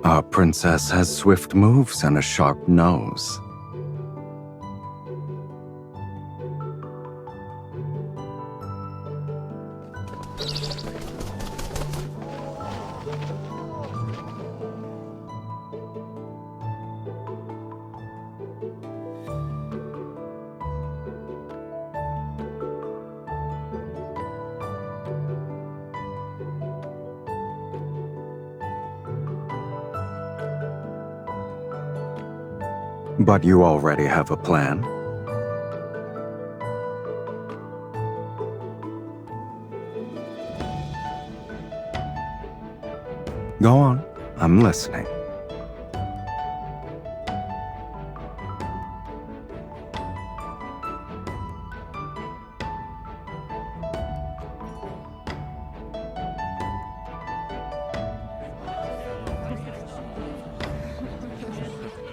Our princess has swift moves and a sharp nose. But you already have a plan? Go on, I'm listening.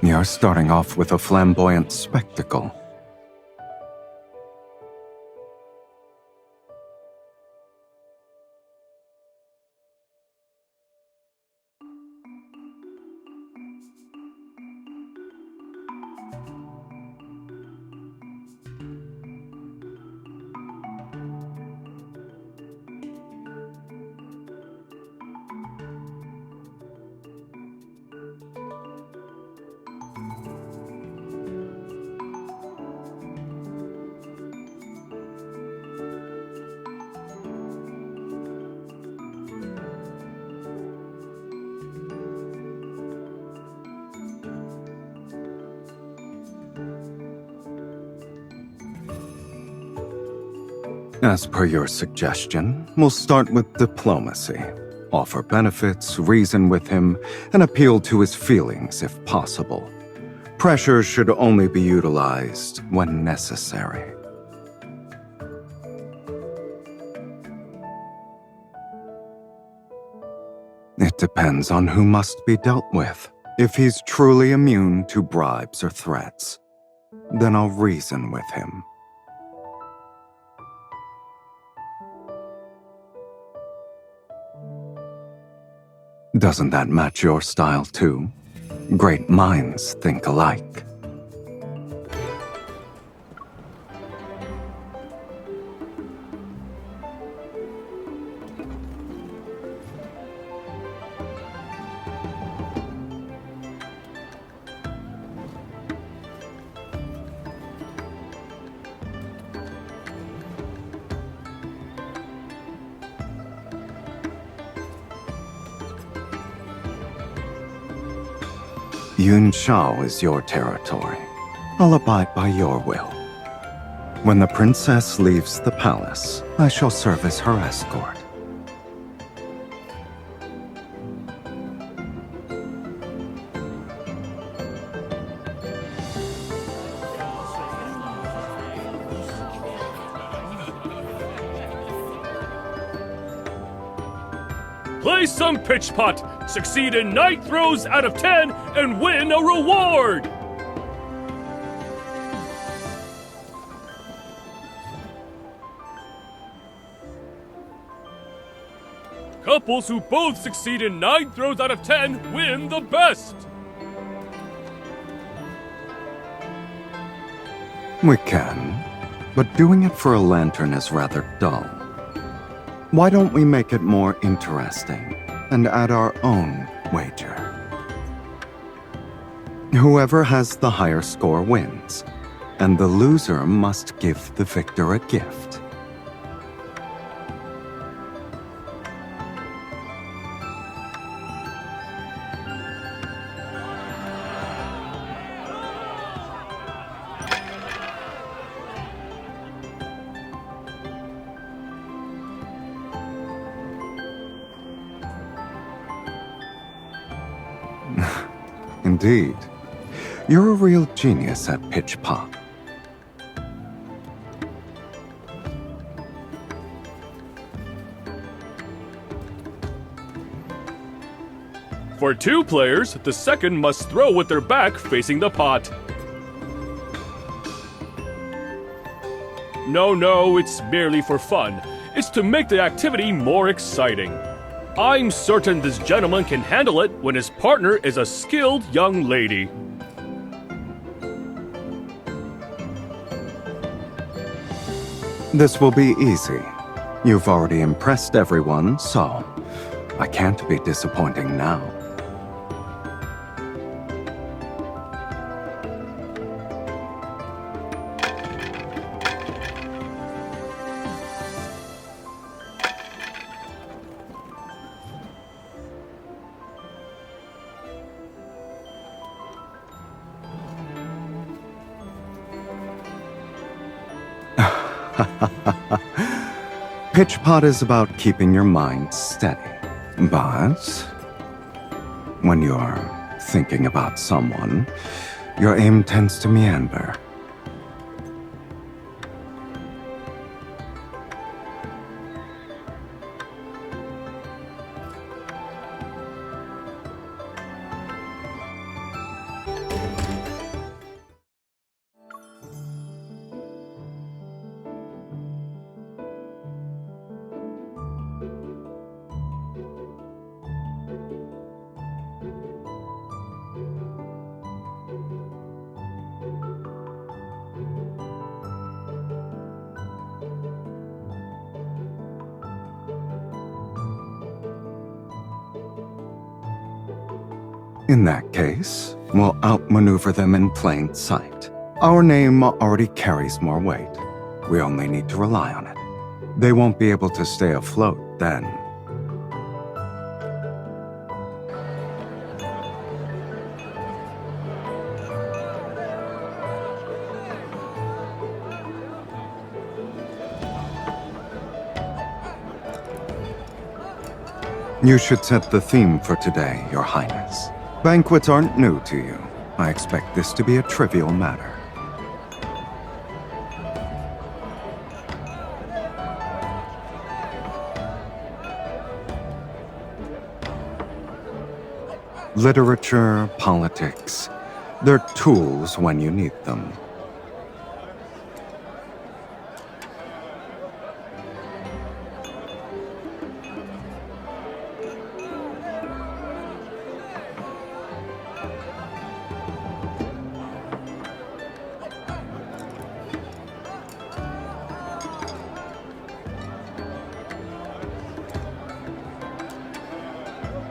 You're starting off with a flamboyant spectacle. As per your suggestion, we'll start with diplomacy. Offer benefits, reason with him, and appeal to his feelings if possible. Pressure should only be utilized when necessary. It depends on who must be dealt with. If he's truly immune to bribes or threats, then I'll reason with him. Doesn't that match your style too? Great minds think alike. Yun Shao is your territory. I'll abide by your will. When the princess leaves the palace, I shall serve as her escort. Play some pitch pot, succeed in 9 throws out of 10, and win a reward! Couples who both succeed in 9 throws out of 10 win the best! We can, but doing it for a lantern is rather dull. Why don't we make it more interesting and add our own wager? Whoever has the higher score wins, and the loser must give the victor a gift. Indeed. You're a real genius at pitch pot. For 2 players, the second must throw with their back facing the pot. No, it's merely for fun. It's to make the activity more exciting. I'm certain this gentleman can handle it when his partner is a skilled young lady. This will be easy. You've already impressed everyone, so I can't be disappointing now. Pitchpot is about keeping your mind steady. But when you're thinking about someone, your aim tends to meander. In that case, we'll outmaneuver them in plain sight. Our name already carries more weight. We only need to rely on it. They won't be able to stay afloat then. You should set the theme for today, Your Highness. Banquets aren't new to you. I expect this to be a trivial matter. Literature, politics, they're tools when you need them.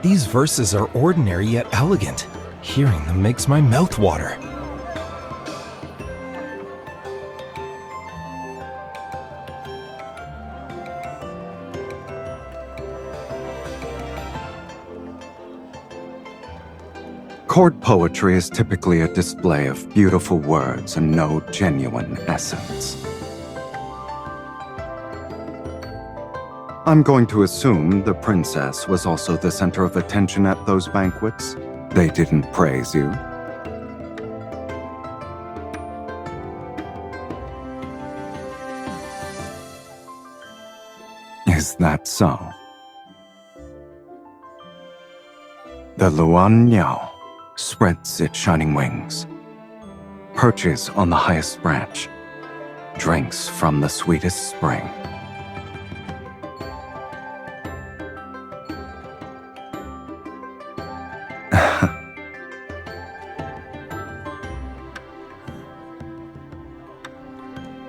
These verses are ordinary yet elegant. Hearing them makes my mouth water. Court poetry is typically a display of beautiful words and no genuine essence. I'm going to assume the princess was also the center of attention at those banquets. They didn't praise you. Is that so? The Luan Niao spreads its shining wings, perches on the highest branch, drinks from the sweetest spring.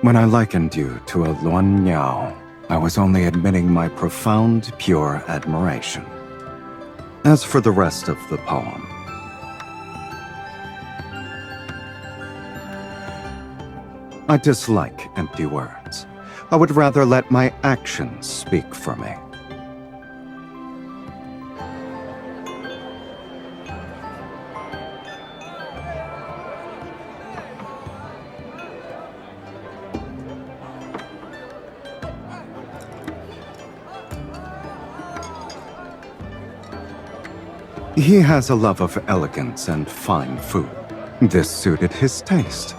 When I likened you to a Luan Niao, I was only admitting my profound, pure admiration. As for the rest of the poem, I dislike empty words. I would rather let my actions speak for me. He has a love of elegance and fine food. This suited his taste,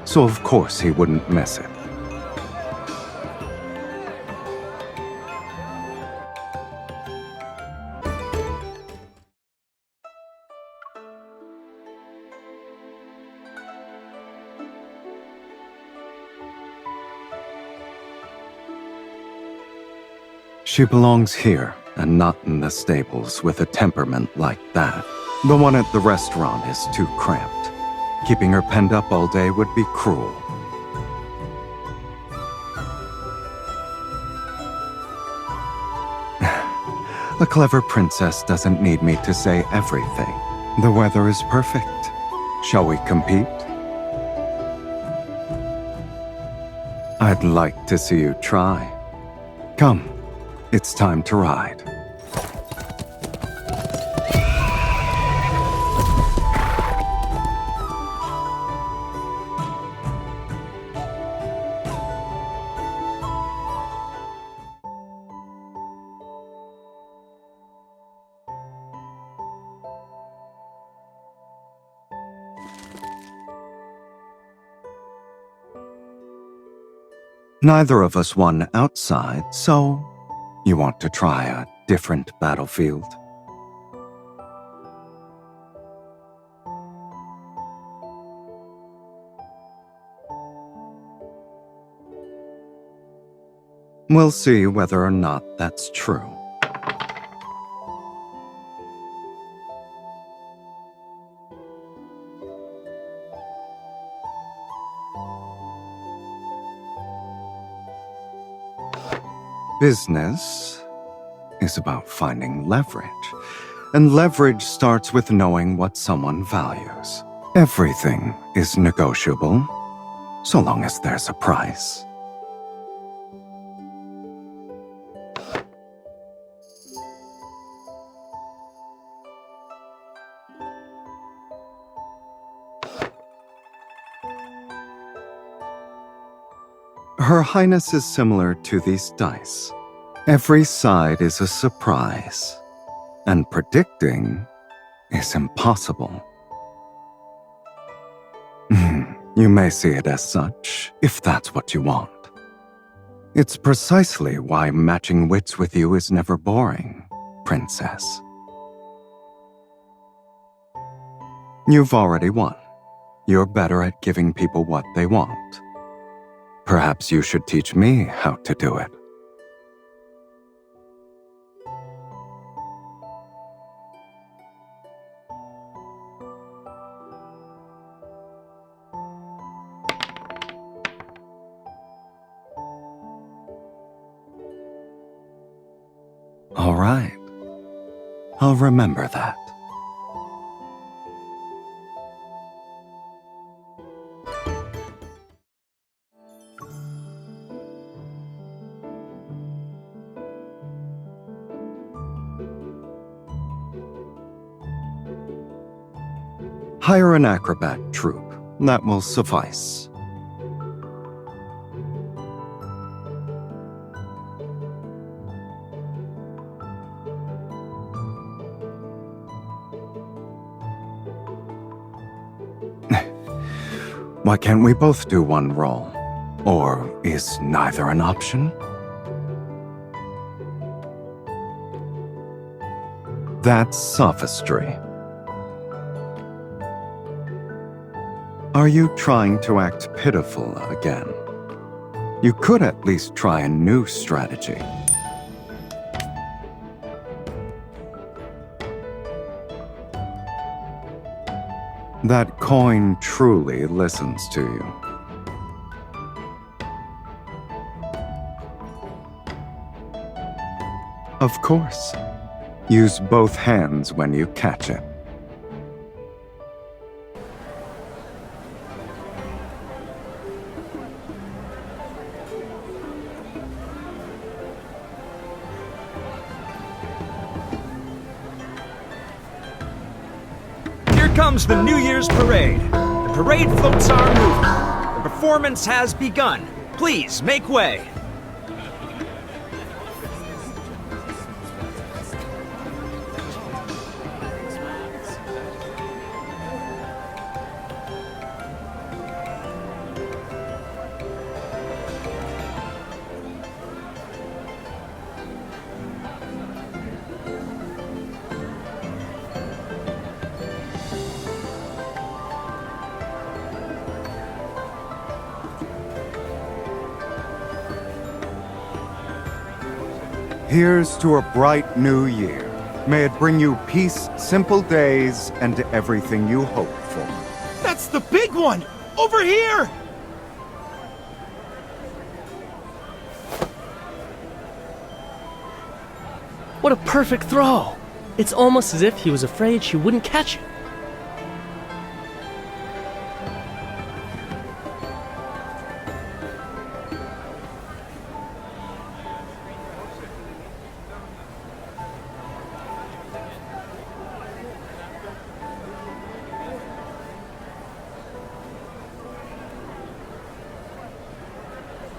so of course he wouldn't miss it. She belongs here, and not in the stables with a temperament like that. The one at the restaurant is too cramped. Keeping her penned up all day would be cruel. A clever princess doesn't need me to say everything. The weather is perfect. Shall we compete? I'd like to see you try. Come, it's time to ride. Neither of us won outside, so you want to try a different battlefield? We'll see whether or not that's true. Business is about finding leverage, and leverage starts with knowing what someone values. Everything is negotiable, so long as there's a price. Her Highness is similar to these dice. Every side is a surprise, and predicting is impossible. You may see it as such, if that's what you want. It's precisely why matching wits with you is never boring, Princess. You've already won. You're better at giving people what they want. Perhaps you should teach me how to do it. All right. I'll remember that. Hire an acrobat troupe. That will suffice. Why can't we both do one role? Or is neither an option? That's sophistry. Are you trying to act pitiful again? You could at least try a new strategy. That coin truly listens to you. Of course. Use both hands when you catch it. Here comes the New Year's parade. The parade floats our movement. The performance has begun. Please make way. Here's to a bright new year. May it bring you peace, simple days, and everything you hope for. That's the big one! Over here! What a perfect throw! It's almost as if he was afraid she wouldn't catch it.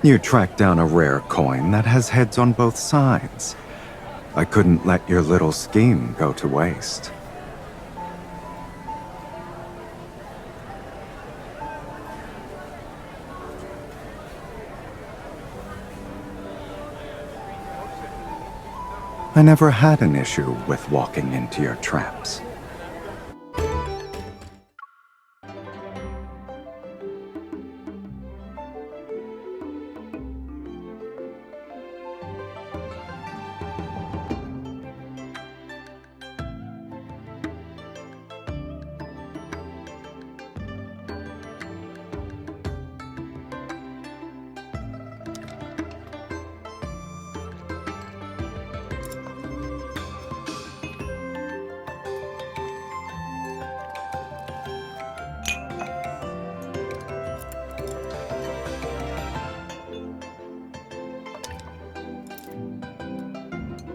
You tracked down a rare coin that has heads on both sides. I couldn't let your little scheme go to waste. I never had an issue with walking into your traps.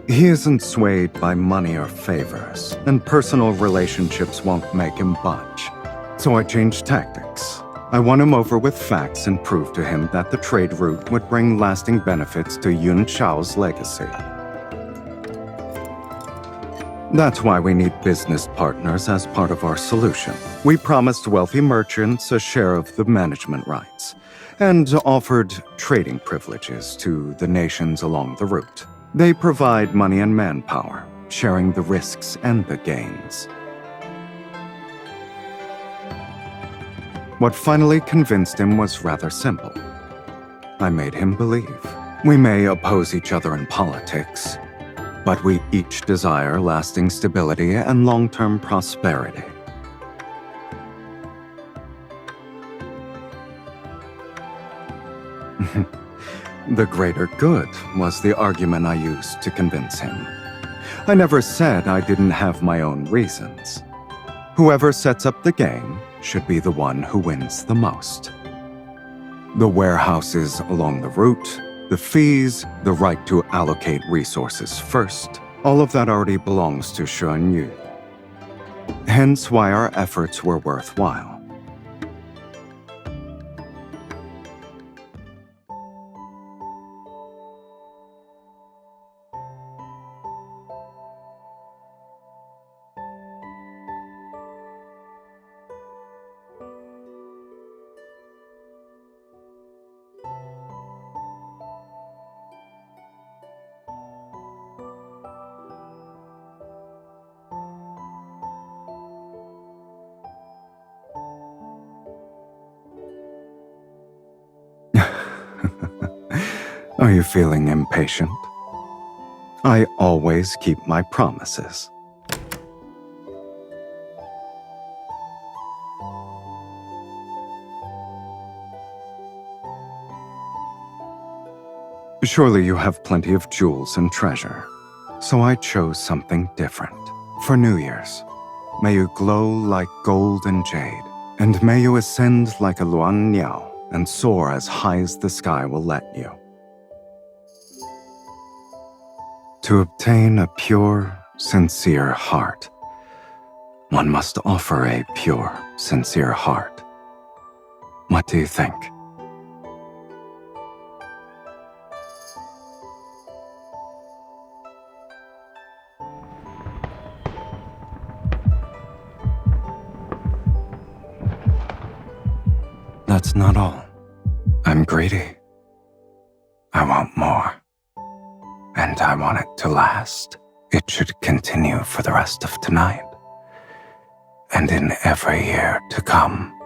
He isn't swayed by money or favors, and personal relationships won't make him budge. So I changed tactics. I won him over with facts and proved to him that the trade route would bring lasting benefits to Yun Chao's legacy. That's why we need business partners as part of our solution. We promised wealthy merchants a share of the management rights, and offered trading privileges to the nations along the route. They provide money and manpower, sharing the risks and the gains. What finally convinced him was rather simple. I made him believe. We may oppose each other in politics, but we each desire lasting stability and long-term prosperity. The greater good was the argument I used to convince him. I never said I didn't have my own reasons. Whoever sets up the game should be the one who wins the most. The warehouses along the route, the fees, the right to allocate resources first, all of that already belongs to Xuan Yu. Hence why our efforts were worthwhile. Are you feeling impatient? I always keep my promises. Surely you have plenty of jewels and treasure, so I chose something different. For New Year's, may you glow like gold and jade, and may you ascend like a Luan Niao and soar as high as the sky will let you. To obtain a pure, sincere heart, one must offer a pure, sincere heart. What do you think? That's not all. I'm greedy. I want more. And I want it to last. It should continue for the rest of tonight. And in every year to come.